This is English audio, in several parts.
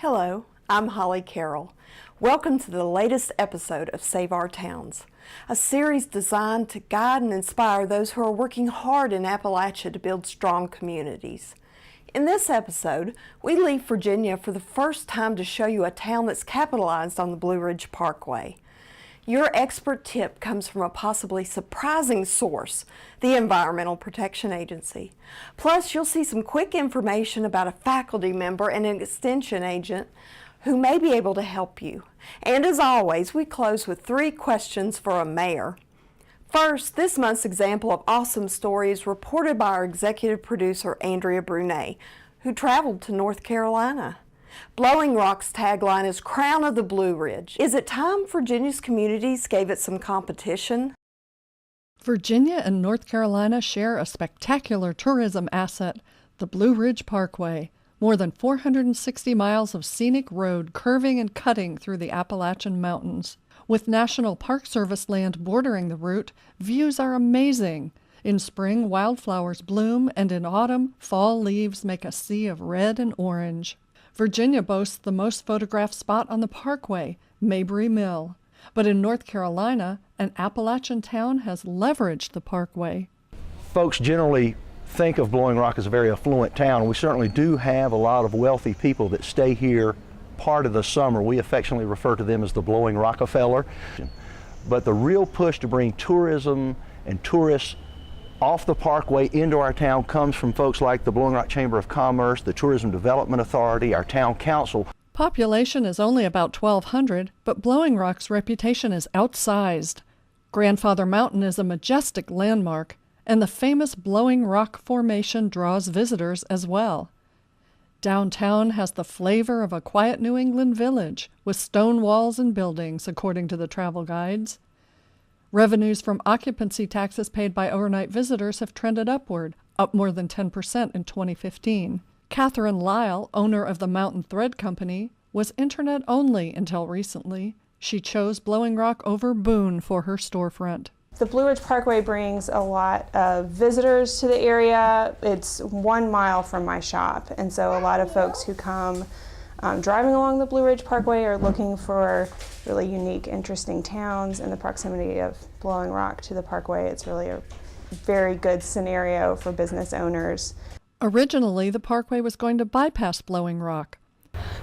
Hello, I'm Holly Carroll. Welcome to the latest episode of Save Our Towns, a series designed to guide and inspire those who are working hard in Appalachia to build strong communities. In this episode, we leave Virginia for the first time to show you a town that's capitalized on the Blue Ridge Parkway. Your expert tip comes from a possibly surprising source, the Environmental Protection Agency. Plus, you'll see some quick information about a faculty member and an extension agent who may be able to help you. And as always, we close with 3 questions for a mayor. First, this month's example of awesome story is reported by our executive producer, Andrea Brunet, who traveled to North Carolina. Blowing Rock's tagline is Crown of the Blue Ridge. Is it time Virginia's communities gave it some competition? Virginia and North Carolina share a spectacular tourism asset, the Blue Ridge Parkway. More than 460 miles of scenic road curving and cutting through the Appalachian Mountains. With National Park Service land bordering the route, views are amazing. In spring, wildflowers bloom, and in autumn, fall leaves make a sea of red and orange. Virginia boasts the most photographed spot on the parkway, Mabry Mill. But in North Carolina, an Appalachian town has leveraged the parkway. Folks generally think of Blowing Rock as a very affluent town. We certainly do have a lot of wealthy people that stay here part of the summer. We affectionately refer to them as the Blowing Rockefeller. But the real push to bring tourism and tourists off the parkway into our town comes from folks like the Blowing Rock Chamber of Commerce, the Tourism Development Authority, our town council. Population is only about 1,200, but Blowing Rock's reputation is outsized. Grandfather Mountain is a majestic landmark, and the famous Blowing Rock Formation draws visitors as well. Downtown has the flavor of a quiet New England village, with stone walls and buildings, according to the travel guides. Revenues from occupancy taxes paid by overnight visitors have trended upward, up more than 10% in 2015. Catherine Lyle, owner of the Mountain Thread Company, was internet only until recently. She chose Blowing Rock over Boone for her storefront. The Blue Ridge Parkway brings a lot of visitors to the area. It's 1 mile from my shop, and so a lot of folks who come driving along the Blue Ridge Parkway are looking for really unique, interesting towns. In the proximity of Blowing Rock to the Parkway, it's really a very good scenario for business owners. Originally, the Parkway was going to bypass Blowing Rock.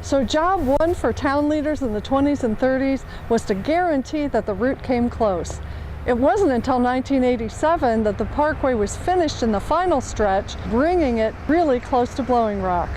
So job 1 for town leaders in the 20s and 30s was to guarantee that the route came close. It wasn't until 1987 that the Parkway was finished in the final stretch, bringing it really close to Blowing Rock.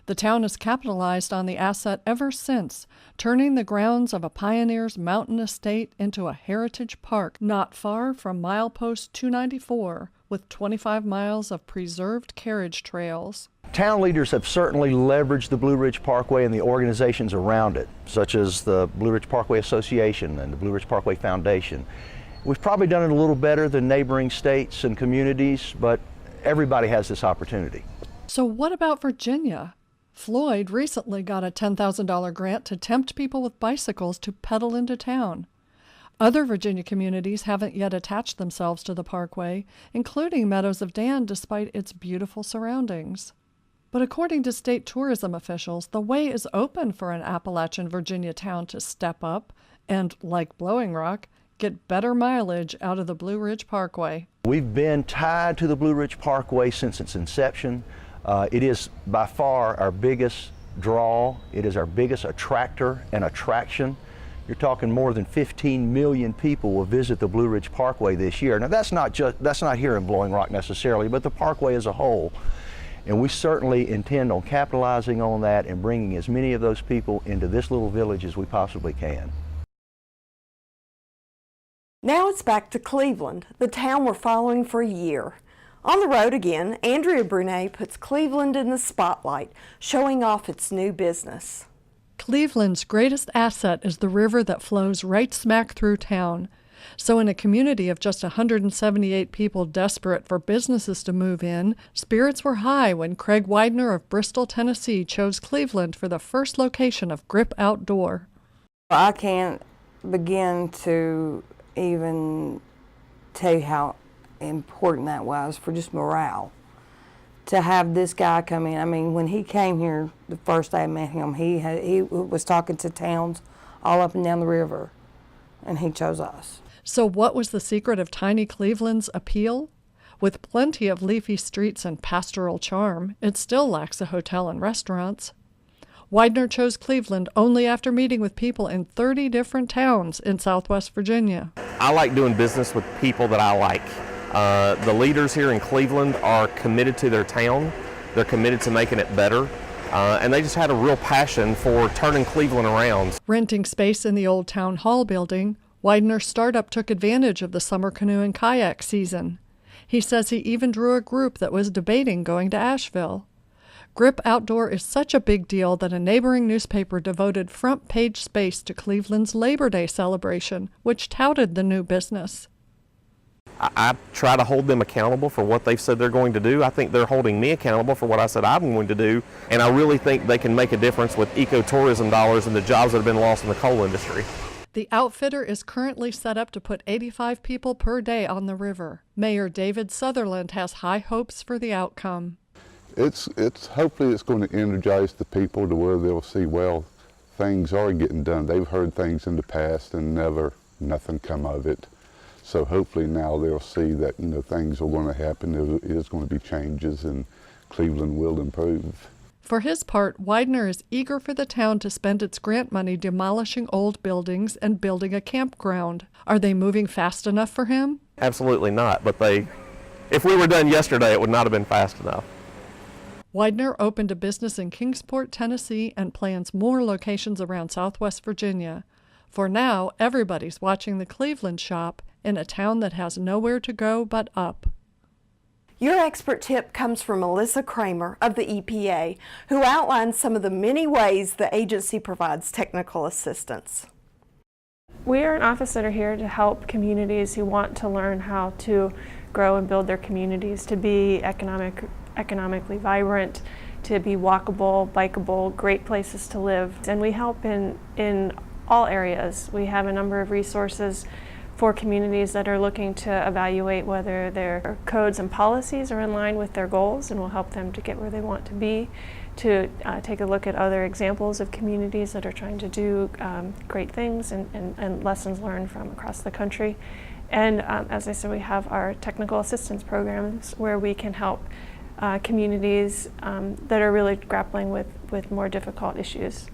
The town has capitalized on the asset ever since, turning the grounds of a pioneer's mountain estate into a heritage park not far from milepost 294, with 25 miles of preserved carriage trails. Town leaders have certainly leveraged the Blue Ridge Parkway and the organizations around it, such as the Blue Ridge Parkway Association and the Blue Ridge Parkway Foundation. We've probably done it a little better than neighboring states and communities, but everybody has this opportunity. So what about Virginia? Floyd recently got a $10,000 grant to tempt people with bicycles to pedal into town. Other Virginia communities haven't yet attached themselves to the Parkway, including Meadows of Dan, despite its beautiful surroundings. But according to state tourism officials, the way is open for an Appalachian Virginia town to step up and, like Blowing Rock, get better mileage out of the Blue Ridge Parkway. We've been tied to the Blue Ridge Parkway since its inception. It is by far our biggest draw. It is our biggest attractor and attraction. You're talking more than 15 million people will visit the Blue Ridge Parkway this year. Now that's not here in Blowing Rock necessarily, but the Parkway as a whole. And we certainly intend on capitalizing on that and bringing as many of those people into this little village as we possibly can. Now it's back to Cleveland, the town we're following for a year. On the road again, Andrea Brunet puts Cleveland in the spotlight, showing off its new business. Cleveland's greatest asset is the river that flows right smack through town. So in a community of just 178 people desperate for businesses to move in, spirits were high when Craig Widener of Bristol, Tennessee chose Cleveland for the first location of Grip Outdoor. I can't begin to even tell you how important that was for just morale to have this guy come in. I mean, when he came here, the first day I met him, he was talking to towns all up and down the river, and he chose us. So what was the secret of tiny Cleveland's appeal? With plenty of leafy streets and pastoral charm, it still lacks a hotel and restaurants. Widener chose Cleveland only after meeting with people in 30 different towns in Southwest Virginia. I like doing business with people that I like. The leaders here in Cleveland are committed to their town. They're committed to making it better. And they just had a real passion for turning Cleveland around. Renting space in the old town hall building, Widener's startup took advantage of the summer canoe and kayak season. He says he even drew a group that was debating going to Asheville. Grip Outdoor is such a big deal that a neighboring newspaper devoted front page space to Cleveland's Labor Day celebration, which touted the new business. I try to hold them accountable for what they've said they're going to do. I think they're holding me accountable for what I said I'm going to do, and I really think they can make a difference with ecotourism dollars and the jobs that have been lost in the coal industry. The outfitter is currently set up to put 85 people per day on the river. Mayor David Sutherland has high hopes for the outcome. Hopefully it's going to energize the people to where they'll see, well, things are getting done. They've heard things in the past and nothing come of it. So hopefully now they'll see that, things are going to happen. There is going to be changes and Cleveland will improve. For his part, Widener is eager for the town to spend its grant money demolishing old buildings and building a campground. Are they moving fast enough for him? Absolutely not, but if we were done yesterday, it would not have been fast enough. Widener opened a business in Kingsport, Tennessee, and plans more locations around Southwest Virginia. For now, everybody's watching the Cleveland shop in a town that has nowhere to go but up. Your expert tip comes from Melissa Kramer of the EPA, who outlines some of the many ways the agency provides technical assistance. We are an office that are here to help communities who want to learn how to grow and build their communities, to be economically vibrant, to be walkable, bikeable, great places to live. And we help in all areas. We have a number of resources for communities that are looking to evaluate whether their codes and policies are in line with their goals, and we'll help them to get where they want to be, to take a look at other examples of communities that are trying to do great things and lessons learned from across the country. And as I said, we have our technical assistance programs where we can help communities that are really grappling with more difficult issues.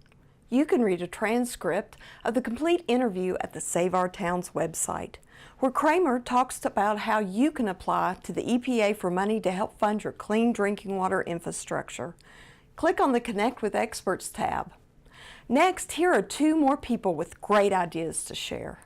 You can read a transcript of the complete interview at the Save Our Towns website, where Kramer talks about how you can apply to the EPA for money to help fund your clean drinking water infrastructure. Click on the Connect with Experts tab. Next, here are two more people with great ideas to share.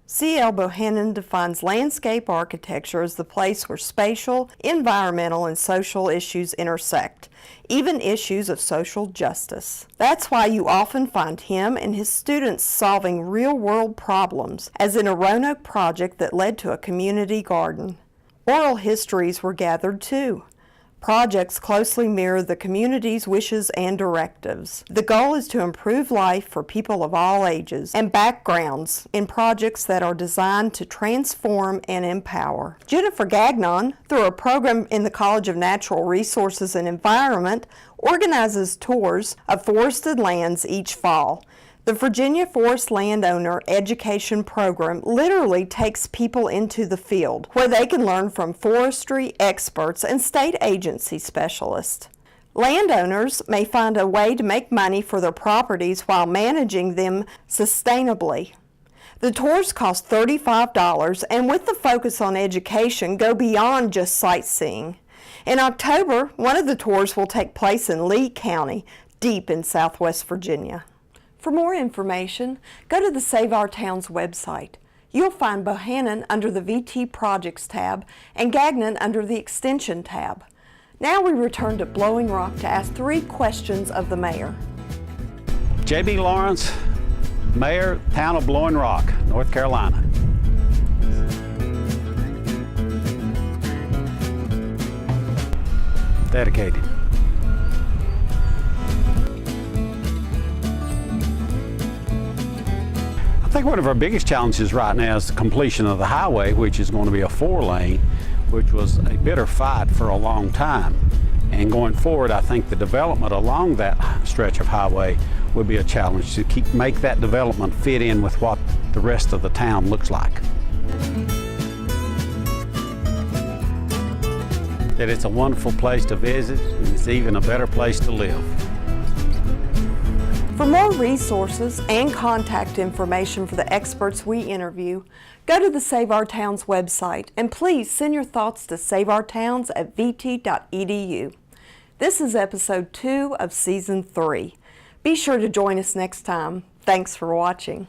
C.L. Bohannon defines landscape architecture as the place where spatial, environmental, and social issues intersect, even issues of social justice. That's why you often find him and his students solving real-world problems, as in a Roanoke project that led to a community garden. Oral histories were gathered too. Projects closely mirror the community's wishes and directives. The goal is to improve life for people of all ages and backgrounds in projects that are designed to transform and empower. Jennifer Gagnon, through a program in the College of Natural Resources and Environment, organizes tours of forested lands each fall. The Virginia Forest Landowner Education Program literally takes people into the field, where they can learn from forestry experts and state agency specialists. Landowners may find a way to make money for their properties while managing them sustainably. The tours cost $35, and with the focus on education, go beyond just sightseeing. In October, one of the tours will take place in Lee County, deep in Southwest Virginia. For more information, go to the Save Our Towns website. You'll find Bohannon under the VT Projects tab and Gagnon under the Extension tab. Now we return to Blowing Rock to ask 3 questions of the mayor. J.B. Lawrence, Mayor, Town of Blowing Rock, North Carolina. Dedicated. I think one of our biggest challenges right now is the completion of the highway, which is going to be a 4-lane, which was a bitter fight for a long time. And going forward, I think the development along that stretch of highway would be a challenge to make that development fit in with what the rest of the town looks like. That it's a wonderful place to visit, and it's even a better place to live. For more resources and contact information for the experts we interview, go to the Save Our Towns website, and please send your thoughts to saveourtowns@vt.edu. This is episode 2 of season 3. Be sure to join us next time. Thanks for watching.